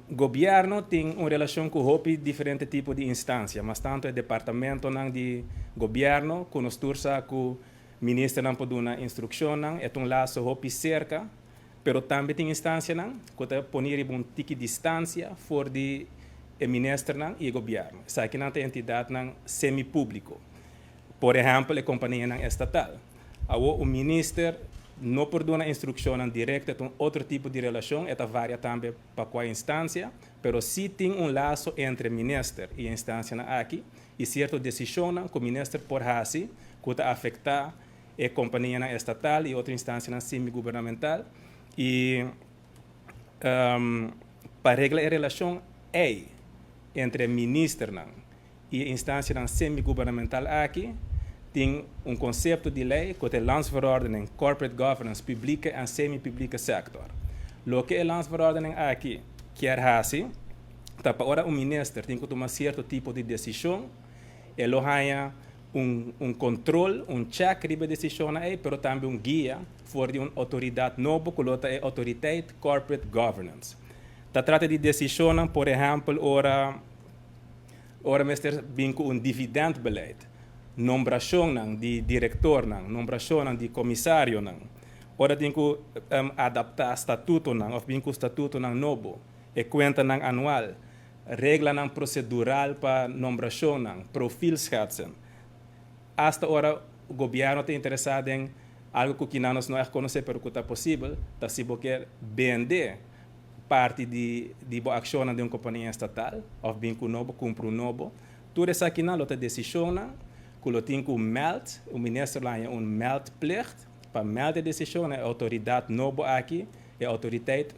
governo tem uma relação com hopi diferente tipo de instância, mas tanto o departamento de governo conostursa com ministro não pode dar instrução não é um laço hopi cerca, pero também tem instância não que te ponir um tique distância for de ministro não e governo. Essa aqui não tem entidade não semi público. Por exemplo, a companhia não estatal. O ministro não pode dar instrução direta com outro tipo de relação, esta varia também para qual instância, mas se tem laço entre o ministro e a instância aqui, e certa decisão que o ministro pode fazer, que afeta a companhia estatal e outra instância semi-governamental, e para regrar a relação entre o ministro e a instância semi-governamental aqui, tem conceito de lei que é a landsverordening Corporate Governance Publieke en Semi-Publieke Sector. Lo que é a landsverordening aqui quer dizer, para ora o ministro tem que tomar certo tipo de decisão, ele há controle, check de decisão aí, mas também guia for de uma autoridade nova, que é a Autoriteit Corporate Governance. Trata de decisão, por exemplo, ora minister com dividendbeleid. Nombração de diretor, nombração de comissário, ora tem que adaptar estatuto, ou bem que o estatuto novo, e conta anual, regra procedural para nombração, perfil schetsen. Hasta ora o governo está interessado em algo que nós não conhecemos, mas que está possível, está se quer vender parte de ação de uma companhia estatal, ou bem que novo, cumpre novo. Tudo isso aqui não é decisão, que tem que meld, o ministro lá tem meldplicht, para melder decisão, a autoridade nova aqui, a autoriteit